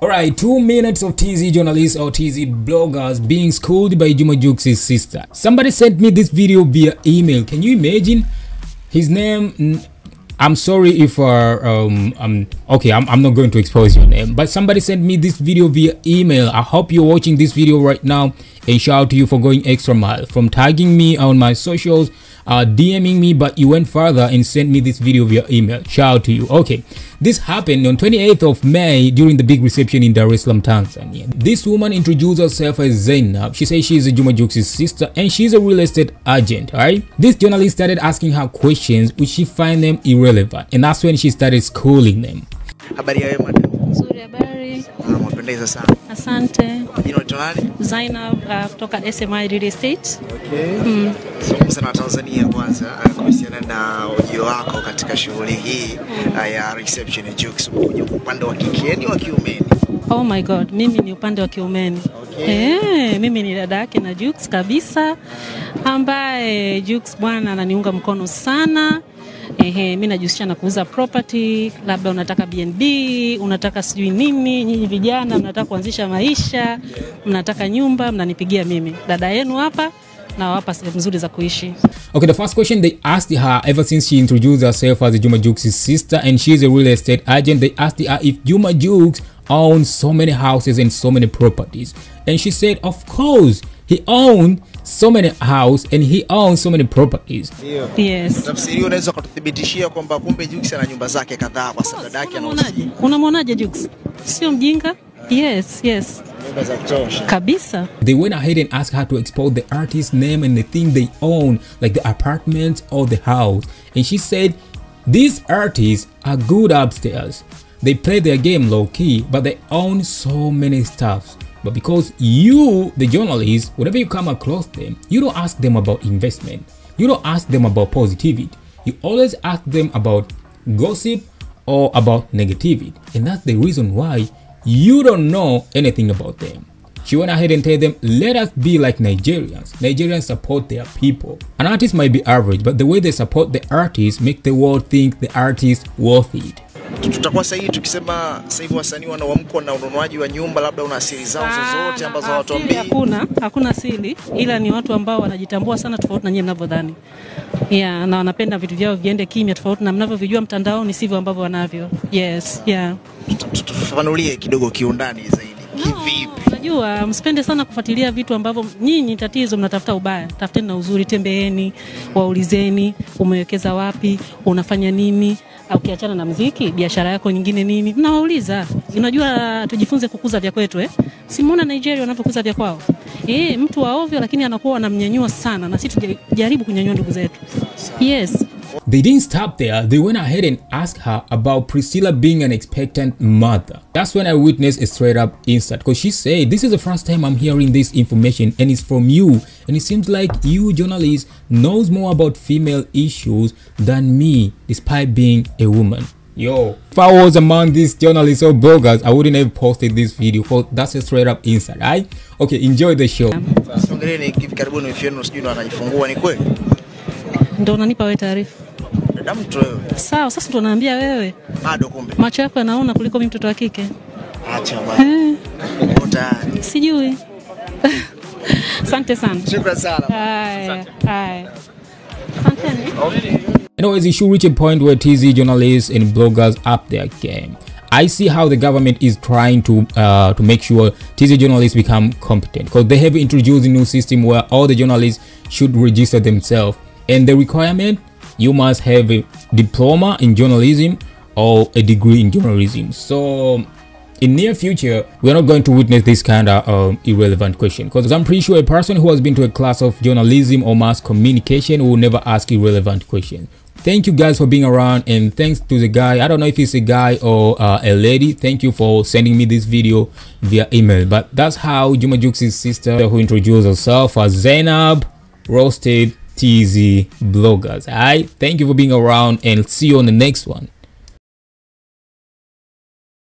Alright, 2 minutes of TZ journalists or TZ bloggers being schooled by Juma Jux's sister. Somebody sent me this video via email. Can you imagine? His name, I'm sorry if okay, I'm not going to expose your name, but somebody sent me this video via email. I hope you're watching this video right now, and shout out to you for going extra mile, from tagging me on my socials, DMing me, but you went further and sent me this video via email. Shout out to you. Okay, this happened on 28th of May during the big reception in Dar es Salaam, Tanzania. This woman introduced herself as Zainab. She says she's a Juma Jux's sister and she's a real estate agent, alright? This journalist started asking her questions which she find them irrelevant, and that's when she started schooling them. Habari ya madam. Nzuri, habari. Unapendeza sana. Asante. Jina unaitwa nani? Zainab kutoka SMI Real Estate. Okay. Zungumza na Tanzania kwanza kuhusiana na ujio wako katika shughuli hii ya reception Jux. Upande wa kike ni wa kiumeni? Oh my god, mimi ni upande wa kiumeni. Okay. Mimi ni dada yake na Jux kabisa, ambaye Jux bwana ananiunga mkono sana. Mimi najihusisha na kuuza property, labda unataka BNB, unataka sijui nini, nyinyi vijana mnataka kuanzisha maisha, mnataka nyumba, mnanipigia mimi. Dada yenu hapa na wapa sehemu nzuri za kuishi. Okay, the first question they asked her ever since she introduced herself as a Juma Jux's sister and she's a real estate agent, they asked her if Juma Jux owns so many houses and so many properties. And she said, of course, he owns so many houses and he owns so many properties. Yes. Tafsiri unaweza kututhibitishia kwamba kumbe Jux ana nyumba zake kadhaa kwa sababu dadake anauza. Unamwonaje Jux? Sio mjinga? Yes, yes. Kabisa. They went ahead and asked her to expose the artist's name and the thing they own, like the apartment or the house. And she said, these artists are good upstairs. They play their game low-key, but they own so many stuff. But because you, the journalist, whenever you come across them, you don't ask them about investment. You don't ask them about positivity. You always ask them about gossip or about negativity. And that's the reason why you don't know anything about them. She went ahead and told them, let us be like Nigerians. Nigerians support their people. An artist might be average, but the way they support the artist make the world think the artist worth it. Tutakuwa sahihi tukisema sasa hivi wasanii wanaamko na ununuaji wa nyumba, labda una siri zao zozote ambazo hawatuambii? Hakuna siri, ila ni watu ambao wanajitambua sana tofauti na nyinyi mnavyodhani. Yeah, na wanapenda vitu vyao viende kimya tofauti na mnavyovijua mtandaoni sivyo ambavyo wanavyo. Yes, yeah. Tufafanulie kidogo kiundani zaidi. Kivipi? Unajua msipende sana kufuatilia vitu ambavyo nyinyi tatizo mnatafuta ubaya. Tafuteni na uzuri, tembeeni, waulizeni umewekeza wapi, unafanya nini, au kiachana na muziki, biashara yako nyingine nini? Mnawauliza. Unajua tujifunze kukuza vya kwetu Simuona Nigeria wanavyokuza vya kwao. Mtu wa ovyo lakini anakuwa anamnyanyua sana, na sisi tujaribu kunyanyua ndugu zetu. Yes. They didn't stop there. They went ahead and asked her about Priscilla being an expectant mother. That's when I witnessed a straight up insult, because she said, this is the first time I'm hearing this information and it's from you. And it seems like you journalist knows more about female issues than me, despite being a woman. Yo, if I was among these journalists or bloggers, I wouldn't have posted this video, because that's a straight up insult, right? Okay, enjoy the show. Ndio unanipa wewe taarifa. Dada mtu wewe. Sawa, sasa ndo naambia wewe. Bado kumbe. Macho yako yanaona kuliko mimi mtoto wa kike. Acha bwana. Sijui. Asante sana. Shukrani sana. Hai. Asante. Anyways, it should reach a point where TZ journalists and bloggers up their game. I see how the government is trying to make sure TZ journalists become competent, because they have introduced a new system where all the journalists should register themselves, and the requirement, you must have a diploma in journalism or a degree in journalism. So in near future, we're not going to witness this kind of irrelevant question, because I'm pretty sure a person who has been to a class of journalism or mass communication will never ask irrelevant questions. Thank you guys for being around, and thanks to the guy, I don't know if it's a guy or a lady, thank you for sending me this video via email. But that's how Juma Jux's sister, who introduced herself as Zainab, roasted TZ bloggers. Alright, thank you for being around, and see you on the next one.